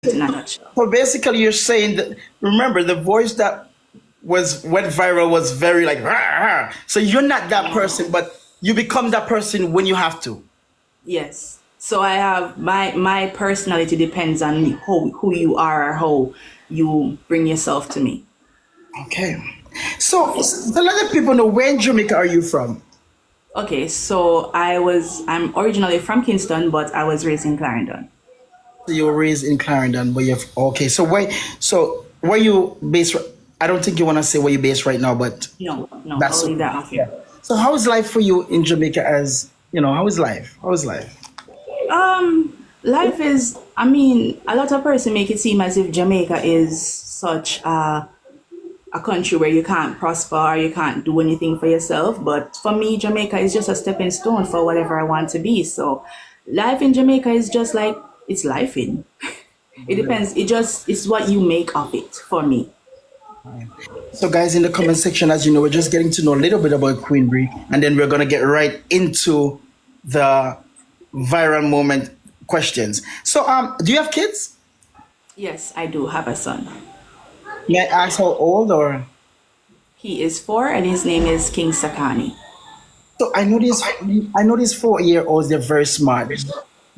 in a nutshell. So basically, you're saying that, remember, the voice that went viral was very like, "Rah, rah." So you're not that person, but you become that person when you have to. Yes. So I have my personality depends on who you are or how you bring yourself to me. Okay. So let the people know, where in Jamaica are you from? Okay, so I'm originally from Kingston, but I was raised in Clarendon. So you were raised in Clarendon, but you've okay. So where you based? I don't think you want to say where you based right now, but No, no, I'll that's leave okay. that off Yeah. here. So how is life for you in Jamaica? As you know, how is life? How is life? Life is, I mean, a lot of person make it seem as if Jamaica is such a country where you can't prosper or you can't do anything for yourself. But for me, Jamaica is just a stepping stone for whatever I want to be. So life in Jamaica is just like it's life in. It depends. It's what you make of it for me. So, guys, in the comment section, as you know, we're just getting to know a little bit about Queen Brie, and then we're gonna get right into the viral moment questions. So, do you have kids? Yes, I do have a son. May I ask how old or? He is 4 and his name is King Sakani. So I know this. I know these 4 year olds. They're very smart.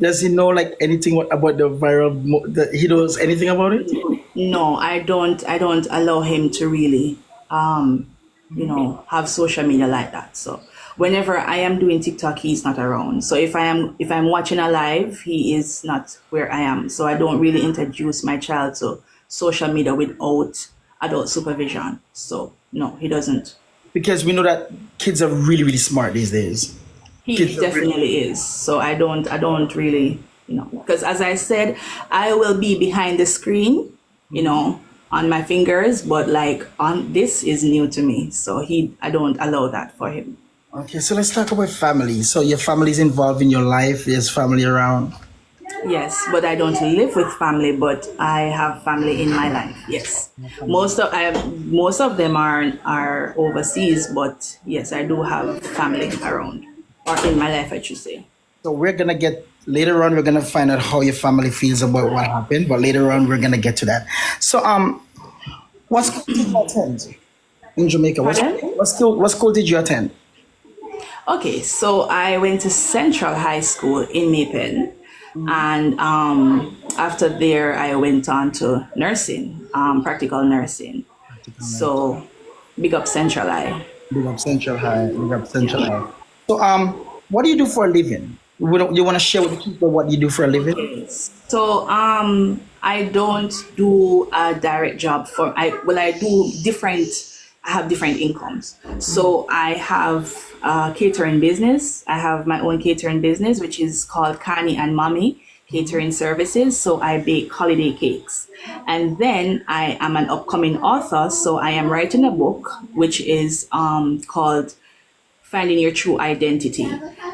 Does he know like anything about the he knows anything about it? No, I don't allow him to really have social media like that. So whenever I am doing TikTok, he's not around. So if I'm watching a live, he is not where I am. So I don't really introduce my child to social media without adult supervision. So no, he doesn't. Because we know that kids are really really smart these days. He Kids are really, definitely is. So I don't really, because as I said, I will be behind the screen, on my fingers, but like on this is new to me. So I don't allow that for him. okay. So let's talk about family. So your family's involved in your life. There's family around. Yes, but I don't live with family, but I have family in my life. Yes, most of them are overseas, but yes, I do have family around or in my life, I should say. So we're gonna get later on. We're gonna find out how your family feels about what happened. But later on, we're gonna get to that. So what school did you attend in Jamaica? Pardon? What school did you attend? Okay, so I went to Central High School in Maypen, and after there, I went on to nursing, practical nursing. So big up Central High. Big up Central High. Big up Central High. So what do you do for a living? You want to share with the people what you do for a living? So I don't do a direct job I do different. I have different incomes. So I have a catering business. I have my own catering business, which is called Kani and Mommy Catering Services. So I bake holiday cakes. And then I am an upcoming author. So I am writing a book, which is called Finding Your True Identity.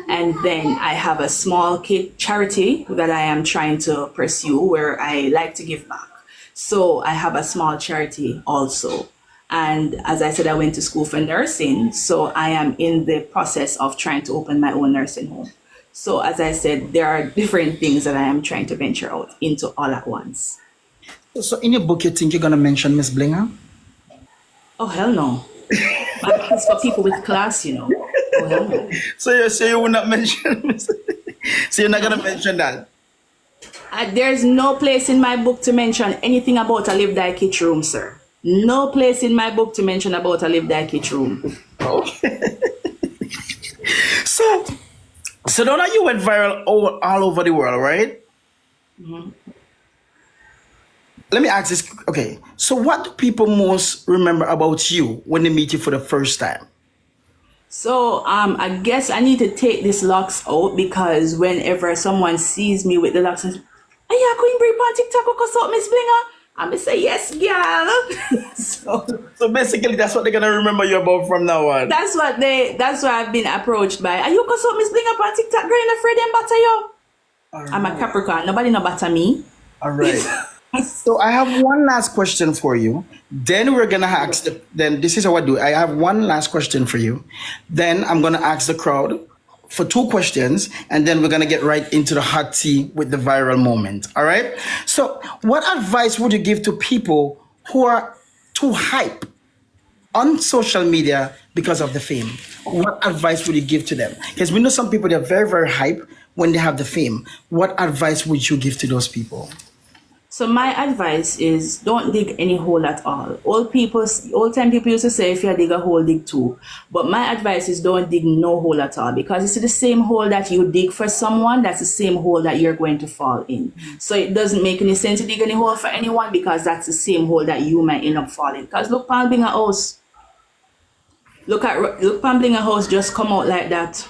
And then I have a small charity that I am trying to pursue where I like to give back. So I have a small charity also. And as I said, I went to school for nursing. So I am in the process of trying to open my own nursing home. So as I said, there are different things that I am trying to venture out into all at once. So in your book, you think you're gonna mention Miss Blinger? Oh, hell no. It's for people with class. Oh, hell no. So you will not mention. So you're not gonna mention that. There's no place in my book to mention anything about a live die kitchen room, sir. No place in my book to mention about a live die kitchen room. Okay. So now that you went viral all over the world, right? Let me ask this. Okay. So what do people most remember about you when they meet you for the first time? So I guess I need to take this locks out because whenever someone sees me with the locks, and "Hey, yeah, Queen Brie on TikTok, what's up, Miss Blinger?" I'm gonna say yes, girl. So basically, that's what they're gonna remember you about from now on. That's why I've been approached by. Are you what's up, Miss Blinger on TikTok? Girl, you afraid them batter you? I'm a Capricorn. Nobody no batter me. All right. So I have one last question for you. Then we're gonna then this is how I do. I have one last question for you. Then I'm gonna ask the crowd for two questions, and then we're gonna get right into the hot tea with the viral moment. All right. So, what advice would you give to people who are too hype on social media because of the fame? What advice would you give to them? Because we know some people they're very, very hype when they have the fame. What advice would you give to those people? So my advice is don't dig any hole at all. Old time people used to say if you dig a hole, dig two. But my advice is don't dig no hole at all because it's the same hole that you dig for someone, that's the same hole that you're going to fall in. So it doesn't make any sense to dig any hole for anyone because that's the same hole that you might end up falling. Because look, Palm Blinger house. Look, Palm Blinger house just come out like that.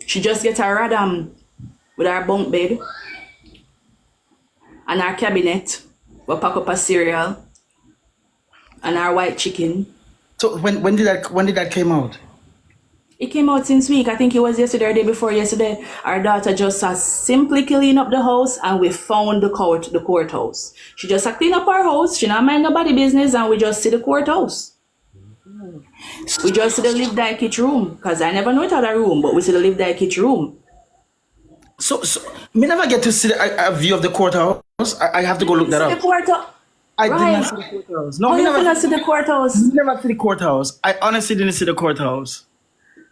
She just get a radam with her bunk bed and our cabinet, we pack up a cereal and our white chicken. So when did that came out? It came out since week. I think it was yesterday or the day before yesterday. Our daughter just simply clean up the house and we found the courthouse. She just clean up our house. She not mind nobody business and we just see the courthouse. We just see the live die kitchen room because I never know it had a room, but we see the live die kitchen room. So me never get to see a view of the courthouse. I have to go look that See the up. courthouse. I did Right. not see the courthouse. No, Oh, me you never, finna see the courthouse. me never see the courthouse. I honestly didn't see the courthouse.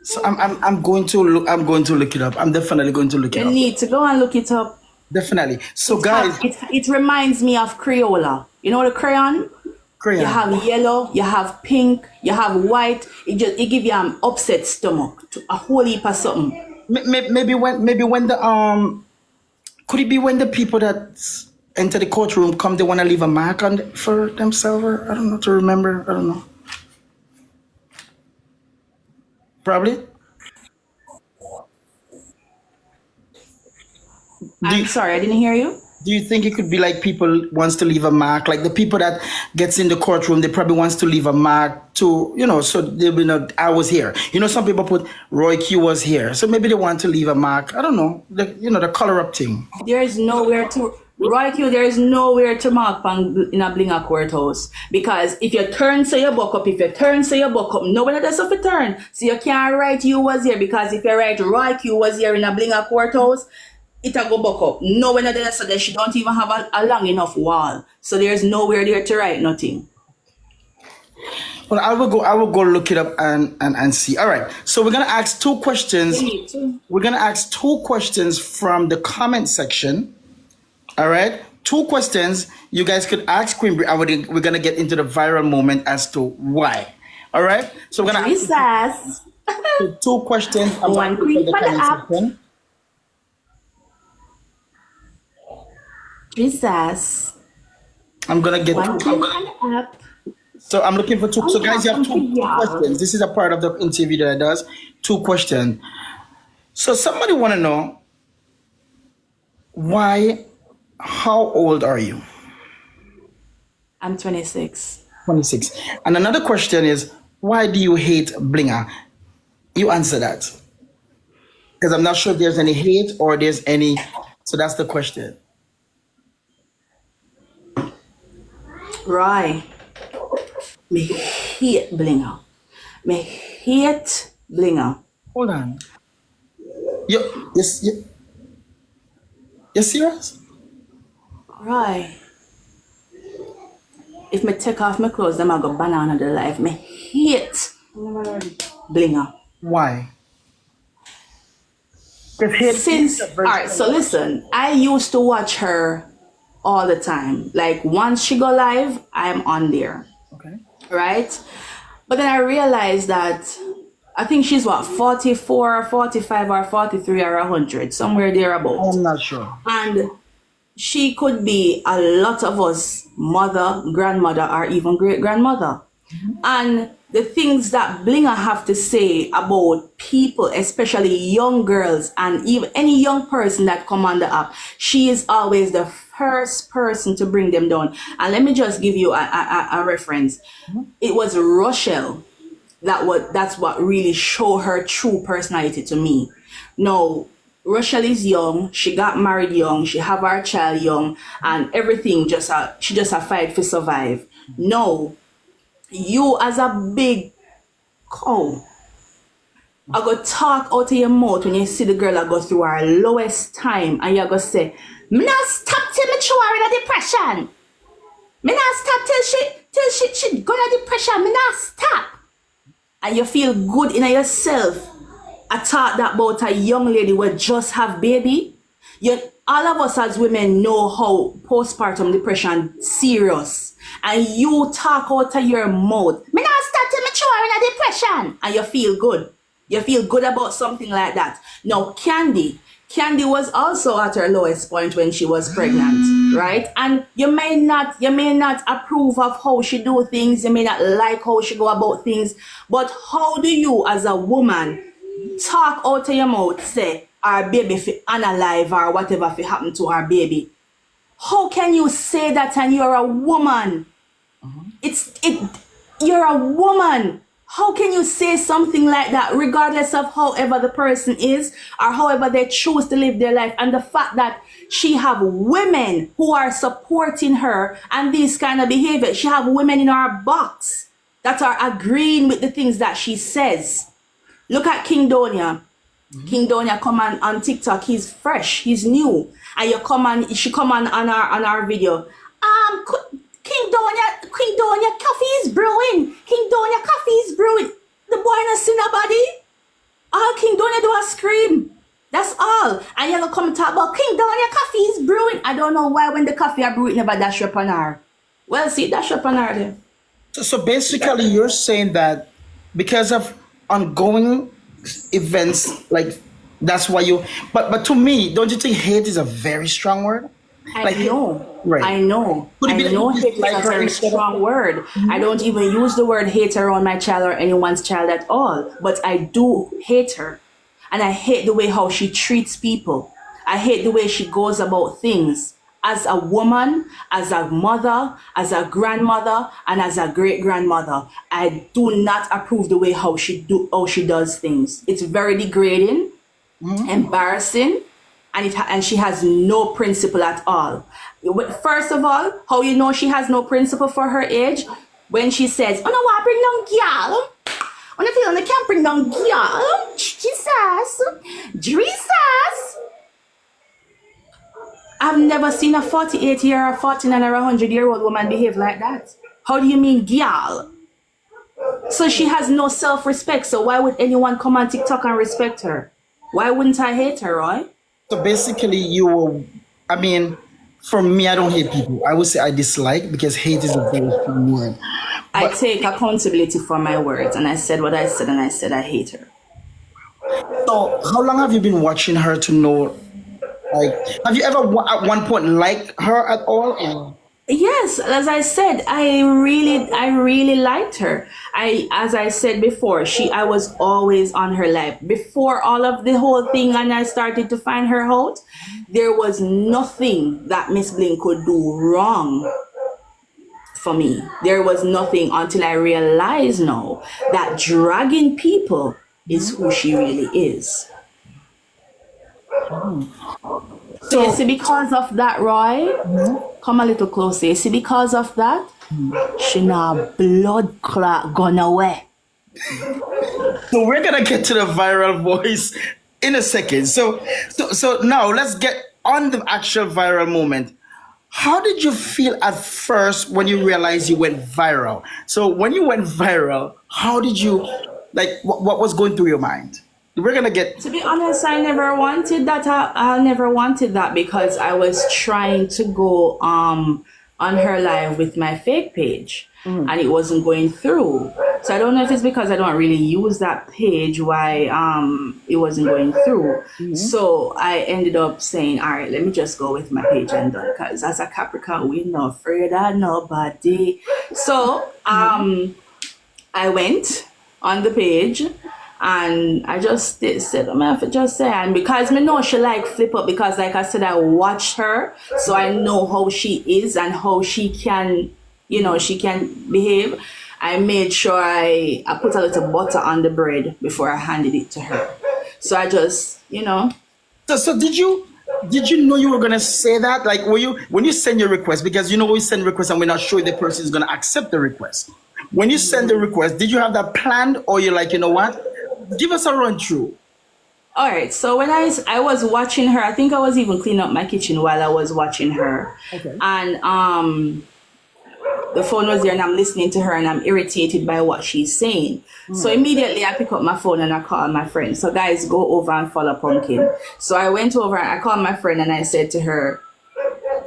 So I'm going to look it up. I'm definitely going to look it You up. need to go and look it up. Definitely. So guys, It reminds me of Crayola. You know the crayon? crayon. You have yellow, you have pink, you have white. It give you an upset stomach, a whole heap of something. Maybe when the could it be when the people that enter the courtroom come they want to leave a mark for themselves or I don't know to remember I don't know probably do I'm you, sorry, I didn't hear you. do you think it could be like people wants to leave a mark like the people that gets in the courtroom they probably wants to leave a mark to so they'll be not I was here some people put Roy Q was here so maybe they want to leave a mark I don't know the color up thing. There is nowhere to right you. There is nowhere to mark in a Blinger courthouse because if you turn, say you buck up. If you turn, say you buck up. Nobody does have to turn, so you can't write you was here because if you write Roy Q was here in a Blinger courthouse, it'll go buck up. No one does so that she don't even have a long enough wall, so there's nowhere there to write nothing. Well, I will go look it up and see. All right. So we're gonna ask two questions. You need to. We're gonna ask two questions from the comment section. All right. Two questions. You guys could ask Queen Brii, and we're gonna get into the viral moment as to why. All right. So we're gonna ask Jesus. two questions. I'm One gonna queen put the for the comment app. section. Jesus. I'm gonna get One two. queen for the app. So I'm looking for two. So guys, you have two Yeah. questions. This is a part of the interview that I does. Two questions. So somebody want to know why. How old are you? I'm 26. 26. And another question is, why do you hate Blinger? You answer that. Because I'm not sure if there's any hate or there's any. So that's the question. Right. Me hate Blinger. Me hate Blinger. Hold on. You're serious? Right. If me take off my clothes, then I go banana the life. Me hate Blinger. Why? Because hate Since alright, so listen, I used to watch her all the time. Like once she go live, I'm on there. Okay. Right? But then I realized that I think she's what 44 or 45 or 43 or 100, somewhere thereabout. I'm not sure. And she could be a lot of us mother, grandmother, or even great grandmother. And the things that Blinger have to say about people, especially young girls and even any young person that come on the app, she is always the first person to bring them down. And let me just give you a reference. It was Rochelle that's what really showed her true personality to me. Now, Rochelle is young, she got married young, she have her child young, and everything she just a fight to survive. No, you as a big cow, I go talk out of your mouth when you see the girl that go through her lowest time and you go say, me not stop till me throw her in a depression. Me not stop till she go in a depression. Me not stop. And you feel good in yourself. I thought that about a young lady will just have baby. You, all of us as women know how postpartum depression serious. And you talk out of your mouth. Me not start till me throw her in a depression. And you feel good. You feel good about something like that. Now, Candy was also at her lowest point when she was pregnant, right? And you may not approve of how she do things. You may not like how she go about things. But how do you, as a woman, talk out of your mouth, say, our baby fi unalive or whatever fi happen to our baby? How can you say that and you're a woman? You're a woman. How can you say something like that regardless of however the person is or however they choose to live their life? And the fact that she have women who are supporting her and this kind of behavior. She have women in her box that are agreeing with the things that she says. Look at King Donia. King Donia come on TikTok. He's fresh. He's new. And she come on our video. King Donia, coffee is brewing. King Donia, coffee is brewing. The boy not see nobody. All King Donia do is scream. That's all. And you're gonna come and talk about King Donia, coffee is brewing. I don't know why when the coffee are brewing never dash up on her. Well, see, dash up on her then. So basically, you're saying that because of ongoing events, like that's why you. But to me, don't you think hate is a very strong word? Like, right? I know. Could it I be that know you hate is dislike a her very instead of? strong word. I don't even use the word hate around my child or anyone's child at all. But I do hate her. And I hate the way how she treats people. I hate the way she goes about things. As a woman, as a mother, as a grandmother, and as a great grandmother, I do not approve the way how she does things. It's very degrading, embarrassing, and she has no principle at all. First of all, how you know she has no principle for her age? When she says, "Oh no, I bring down girl. I feel I can't bring down girl. Jesus. I've never seen a 48-year or 49 or 100-year-old woman behave like that. How do you mean girl? So she has no self-respect. So why would anyone come on TikTok and respect her? Why wouldn't I hate her, Roy? So basically, you were. I mean, for me, I don't hate people. I would say I dislike because hate is a very strong word. I But take accountability for my words, and I said what I said, and I said I hate her. so, how long have you been watching her to know? Like, have you ever at one point liked her at all? Or? Yes, as I said, I really liked her. As I said before, I was always on her life. Before all of the whole thing and I started to find her out, there was nothing that Miss Bling could do wrong for me. There was nothing until I realized now that dragging people is who she really is. So you So, see, because of that, Roy, come a little closer. You see, because of that, she now blood clot gone away. so we're gonna get to the viral voice in a second. So now let's get on the actual viral moment. How did you feel at first when you realized you went viral? So when you went viral, how did you like? What was going through your mind? We're gonna get. To be honest, I never wanted that. I never wanted that because I was trying to go on her live with my fake page, and it wasn't going through. So I don't know if it's because I don't really use that page why it wasn't going through. So I ended up saying, all right, let me just go with my page and done. Because as a Capricorn, we not afraid of nobody. So I went on the page. And I just said, I'm have to just say, and because me know she like flip up, because like I said, I watched her, so I know how she is and how she can, she can behave. I made sure I put a little butter on the bread before I handed it to her. So I just, So did you know you were gonna say that? Like, were you when you send your request, because we send requests and we're not sure the person is gonna accept the request. When you send the request, did you have that planned, or you're like, you know what? give us a run through. All right. So when I was watching her, I think I was even cleaning up my kitchen while I was watching her, Okay. and the phone was there, and I'm listening to her, and I'm irritated by what she's saying. So immediately I pick up my phone and I call my friend. So guys, go over and follow Pumpkin. So I went over and I called my friend and I said to her,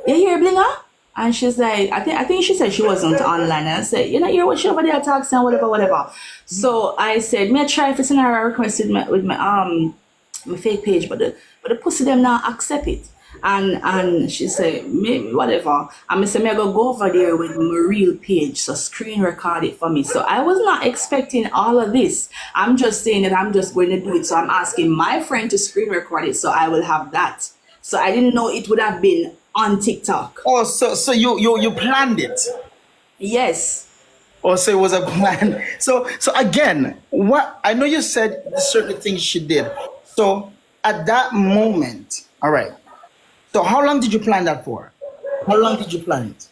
"You hear Blinger?" And she's like, I think she said she wasn't online. And I said, "You know, hear what she over there talks and whatever, whatever." So I said, "Me I try if it's in her request with my fake page, but the pussy them not accept it." And she said, "Maybe whatever." And I said, "Me I go over there with my real page, so screen record it for me." So I was not expecting all of this. I'm just saying that I'm just going to do it. So I'm asking my friend to screen record it, so I will have that. So I didn't know it would have been on TikTok. Oh, so you planned it. Yes. Or so it was a plan. So again, what I know you said certain things she did. So at that moment, all right. So how long did you plan that for? How long did you plan it?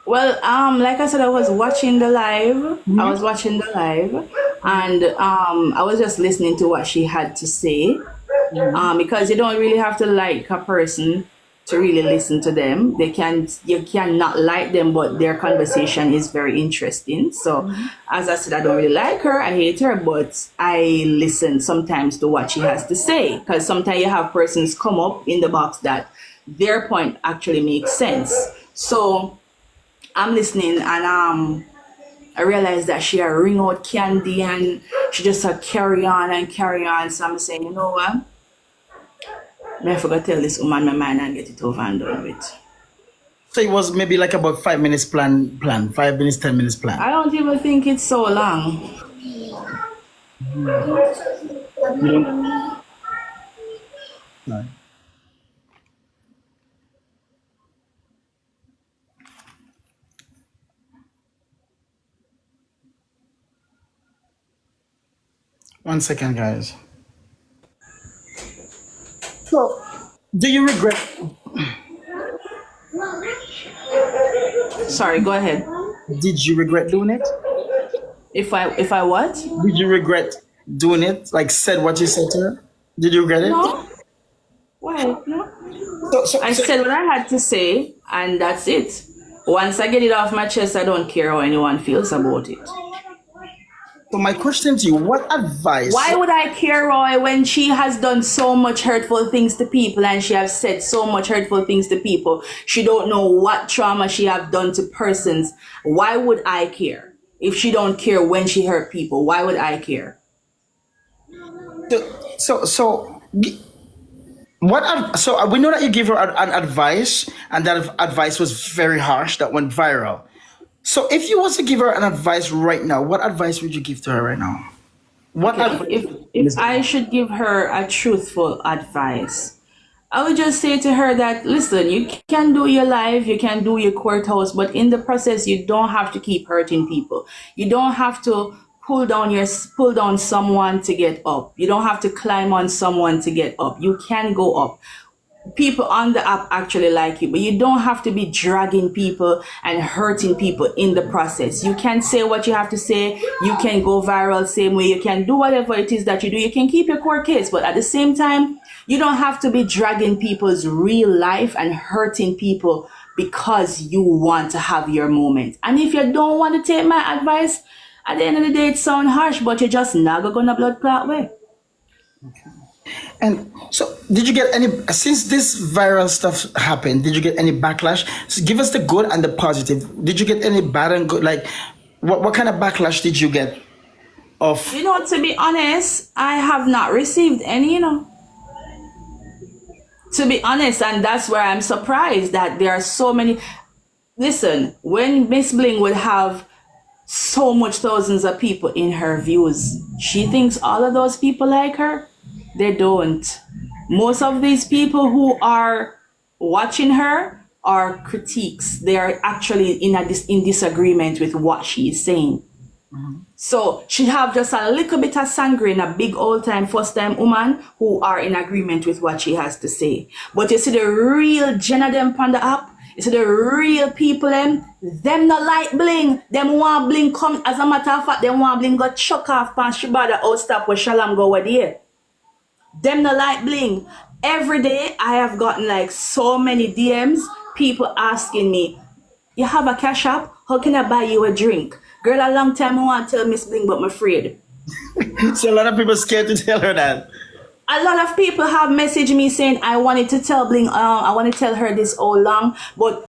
Well, like I said, I was watching the live. I was watching the live, and I was just listening to what she had to say. Because you don't really have to like a person to really listen to them. You cannot like them, but their conversation is very interesting. So, as I said, I don't really like her. I hate her, but I listen sometimes to what she has to say. Because sometimes you have persons come up in the box that their point actually makes sense. So I'm listening, and I realized that she a ring out candy, and she just a carry on and carry on. So I'm saying, you know what? I forgot to tell this woman my mind and get it over and done with. So it was maybe like about 5 minutes plan, 5 minutes, 10 minutes plan. I don't even think it's so long. You don't- no. One second, guys. So do you regret Sorry, go ahead. did you regret doing it? If I what? Did you regret doing it? Like said what you said to her? Did you regret it? No. Why? No. So, so, I so, said what I had to say, and that's it. Once I get it off my chest, I don't care how anyone feels about it. so my question to you, what advice? Why would I care, Roy, when she has done so much hurtful things to people and she has said so much hurtful things to people? She don't know what trauma she have done to persons. Why would I care? If she don't care when she hurt people, why would I care? So so we know that you gave her an advice, and that advice was very harsh. That went viral. So if you was to give her an advice right now, what advice would you give to her right now? What Okay, advice? if I should give her a truthful advice, I would just say to her that, listen, you can do your life, you can do your courthouse, but in the process, you don't have to keep hurting people. You don't have to pull down someone to get up. You don't have to climb on someone to get up. You can go up. People on the app actually like you, but you don't have to be dragging people and hurting people in the process. You can say what you have to say. You can go viral same way. You can do whatever it is that you do. You can keep your court case, but at the same time, you don't have to be dragging people's real life and hurting people because you want to have your moment. And if you don't want to take my advice, at the end of the day, it sounds harsh, but you're just not gonna blood clot way. And so, did you get any since this viral stuff happened? Did you get any backlash? So give us the good and the positive. Did you get any bad and good? Like, what kind of backlash did you get? Of You know, to be honest, I have not received any, to be honest, and that's where I'm surprised that there are so many. Listen, when Miss Bling would have so much thousands of people in her views, she thinks all of those people like her. They don't. Most of these people who are watching her are critiques. They are actually in disagreement with what she is saying. So she have just a little bit of sanguine, a big old time, first time woman who are in agreement with what she has to say. But you see the real Jenna them on the app, You see the real people them not like bling. Them want bling come, as a matter of fact, them want bling got chuck off pan Shibada out stop where Shalom go with there. Them not like bling. Every day I have gotten like so many DMs, people asking me, you have a cash app? How can I buy you a drink? Girl, a long time I want to tell Miss Bling, but I'm afraid. So a lot of people scared to tell her that. A lot of people have messaged me saying I wanted to tell Bling, I want to tell her this all long, but